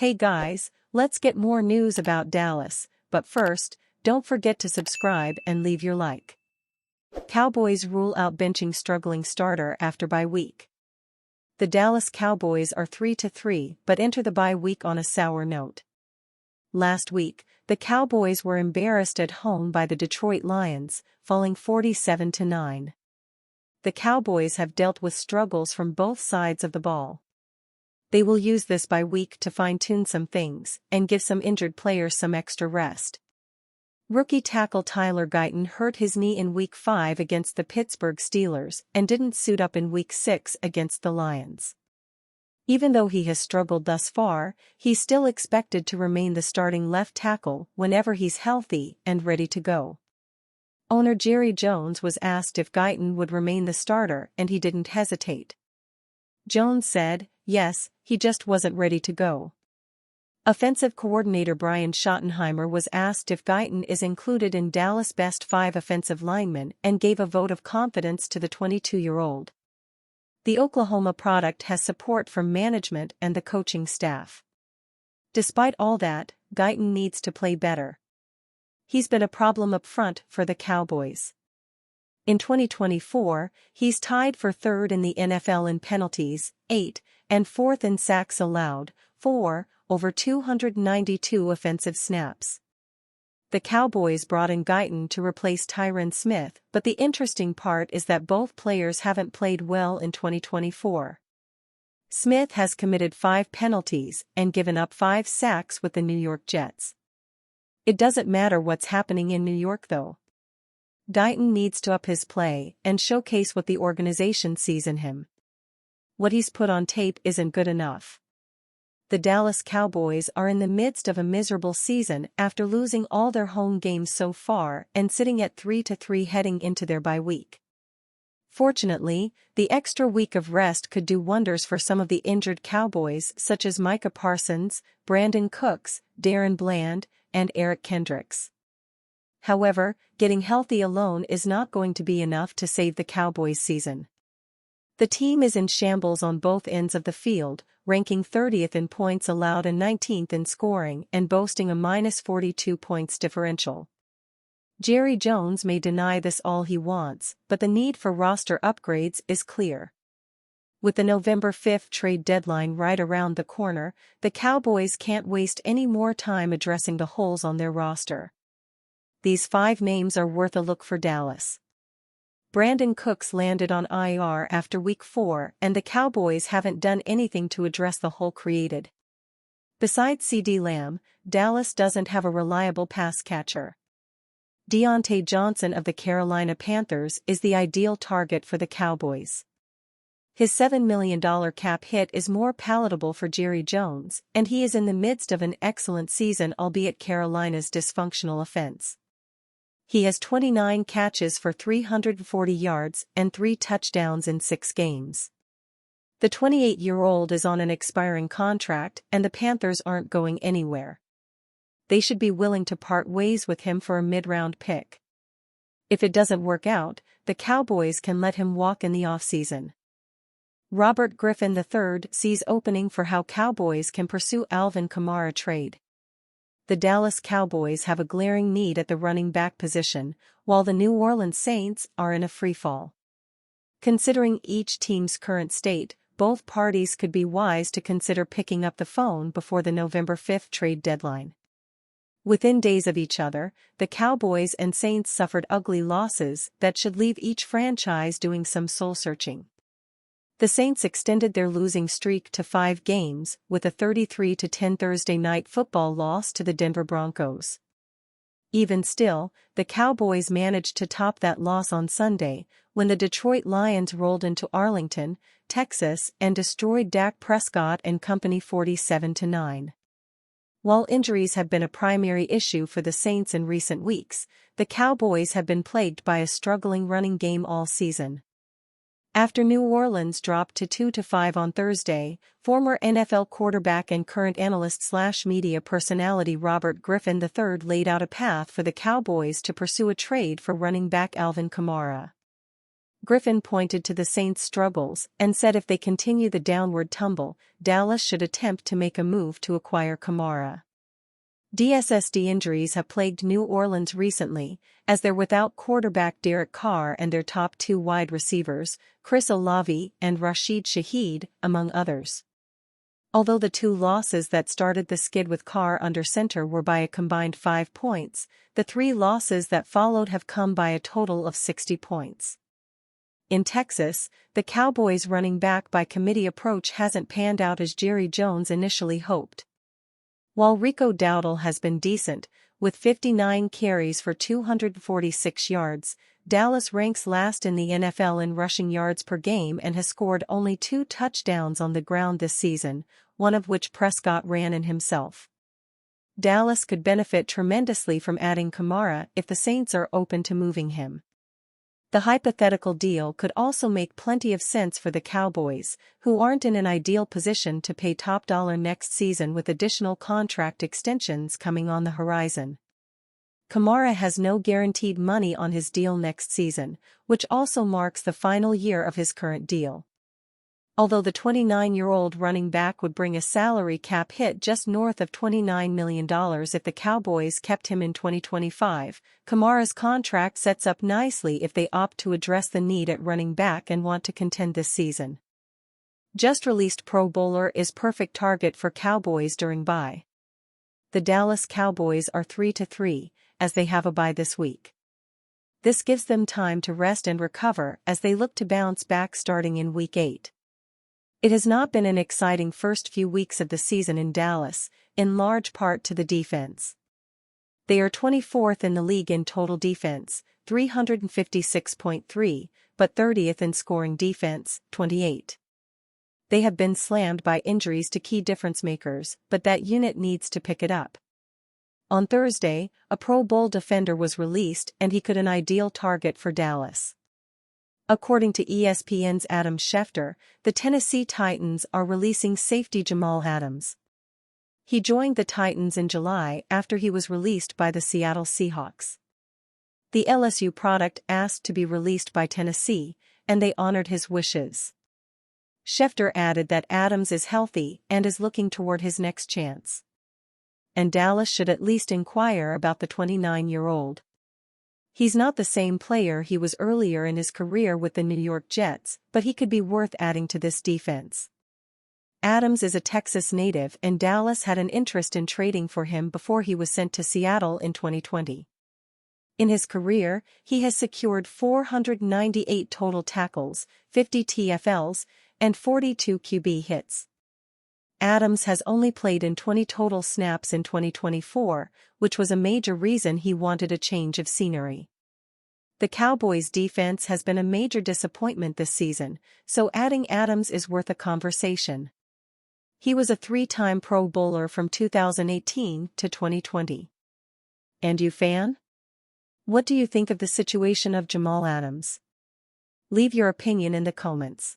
Hey guys, let's get more news about Dallas, but first, don't forget to subscribe and leave your like. Cowboys rule out benching struggling starter after bye week. The Dallas Cowboys are 3-3 but enter the bye week on a sour note. Last week, the Cowboys were embarrassed at home by the Detroit Lions, falling 47-9. The Cowboys have dealt with struggles from both sides of the ball. They will use this bye week to fine-tune some things and give some injured players some extra rest. Rookie tackle Tyler Guyton hurt his knee in Week 5 against the Pittsburgh Steelers and didn't suit up in Week 6 against the Lions. Even though he has struggled thus far, he's still expected to remain the starting left tackle whenever he's healthy and ready to go. Owner Jerry Jones was asked if Guyton would remain the starter and he didn't hesitate. Jones said, "Yes, he just wasn't ready to go." Offensive coordinator Brian Schottenheimer was asked if Guyton is included in Dallas' best 5 offensive linemen and gave a vote of confidence to the 22-year-old. The Oklahoma product has support from management and the coaching staff. Despite all that, Guyton needs to play better. He's been a problem up front for the Cowboys. In 2024, he's tied for 3rd in the NFL in penalties, 8, and 4th in sacks allowed, 4, over 292 offensive snaps. The Cowboys brought in Guyton to replace Tyron Smith, but the interesting part is that both players haven't played well in 2024. Smith has committed 5 penalties and given up 5 sacks with the New York Jets. It doesn't matter what's happening in New York though. Guyton needs to up his play and showcase what the organization sees in him. What he's put on tape isn't good enough. The Dallas Cowboys are in the midst of a miserable season after losing all their home games so far and sitting at 3-3 heading into their bye week. Fortunately, the extra week of rest could do wonders for some of the injured Cowboys such as Micah Parsons, Brandon Cooks, Darren Bland, and Eric Kendricks. However, getting healthy alone is not going to be enough to save the Cowboys' season. The team is in shambles on both ends of the field, ranking 30th in points allowed and 19th in scoring and boasting a -42 points differential. Jerry Jones may deny this all he wants, but the need for roster upgrades is clear. With the November 5th trade deadline right around the corner, the Cowboys can't waste any more time addressing the holes on their roster. These 5 names are worth a look for Dallas. Brandon Cooks landed on IR after Week 4 and the Cowboys haven't done anything to address the hole created. Besides CeeDee Lamb, Dallas doesn't have a reliable pass catcher. Deontay Johnson of the Carolina Panthers is the ideal target for the Cowboys. His $7 million cap hit is more palatable for Jerry Jones, and he is in the midst of an excellent season albeit Carolina's dysfunctional offense. He has 29 catches for 340 yards and 3 touchdowns in 6 games. The 28-year-old is on an expiring contract and the Panthers aren't going anywhere. They should be willing to part ways with him for a mid-round pick. If it doesn't work out, the Cowboys can let him walk in the offseason. Robert Griffin III sees opening for how Cowboys can pursue Alvin Kamara trade. The Dallas Cowboys have a glaring need at the running back position, while the New Orleans Saints are in a freefall. Considering each team's current state, both parties could be wise to consider picking up the phone before the November 5th trade deadline. Within days of each other, the Cowboys and Saints suffered ugly losses that should leave each franchise doing some soul-searching. The Saints extended their losing streak to 5 games with a 33-10 Thursday Night Football loss to the Denver Broncos. Even still, the Cowboys managed to top that loss on Sunday when the Detroit Lions rolled into Arlington, Texas and destroyed Dak Prescott and company 47-9. While injuries have been a primary issue for the Saints in recent weeks, the Cowboys have been plagued by a struggling running game all season. After New Orleans dropped to 2-5 on Thursday, former NFL quarterback and current analyst/media personality Robert Griffin III laid out a path for the Cowboys to pursue a trade for running back Alvin Kamara. Griffin pointed to the Saints' struggles and said if they continue the downward tumble, Dallas should attempt to make a move to acquire Kamara. DSSD injuries have plagued New Orleans recently, as they're without quarterback Derek Carr and their top two wide receivers, Chris Olave and Rashid Shaheed, among others. Although the two losses that started the skid with Carr under center were by a combined 5 points, the 3 losses that followed have come by a total of 60 points. In Texas, the Cowboys' running back by committee approach hasn't panned out as Jerry Jones initially hoped. While Rico Dowdle has been decent, with 59 carries for 246 yards, Dallas ranks last in the NFL in rushing yards per game and has scored only 2 touchdowns on the ground this season, one of which Prescott ran in himself. Dallas could benefit tremendously from adding Kamara if the Saints are open to moving him. The hypothetical deal could also make plenty of sense for the Cowboys, who aren't in an ideal position to pay top dollar next season with additional contract extensions coming on the horizon. Kamara has no guaranteed money on his deal next season, which also marks the final year of his current deal. Although the 29-year-old running back would bring a salary cap hit just north of $29 million if the Cowboys kept him in 2025, Kamara's contract sets up nicely if they opt to address the need at running back and want to contend this season. Just released Pro Bowler is perfect target for Cowboys during bye. The Dallas Cowboys are 3-3, as they have a bye this week. This gives them time to rest and recover as they look to bounce back starting in Week 8. It has not been an exciting first few weeks of the season in Dallas, in large part to the defense. They are 24th in the league in total defense, 356.3, but 30th in scoring defense, 28. They have been slammed by injuries to key difference makers, but that unit needs to pick it up. On Thursday, a Pro Bowl defender was released and he could an ideal target for Dallas. According to ESPN's Adam Schefter, the Tennessee Titans are releasing safety Jamal Adams. He joined the Titans in July after he was released by the Seattle Seahawks. The LSU product asked to be released by Tennessee, and they honored his wishes. Schefter added that Adams is healthy and is looking toward his next chance. And Dallas should at least inquire about the 29-year-old. He's not the same player he was earlier in his career with the New York Jets, but he could be worth adding to this defense. Adams is a Texas native and Dallas had an interest in trading for him before he was sent to Seattle in 2020. In his career, he has secured 498 total tackles, 50 TFLs, and 42 QB hits. Adams has only played in 20 total snaps in 2024, which was a major reason he wanted a change of scenery. The Cowboys' defense has been a major disappointment this season, so adding Adams is worth a conversation. He was a 3-time Pro Bowler from 2018 to 2020. And you fan? What do you think of the situation of Jamal Adams? Leave your opinion in the comments.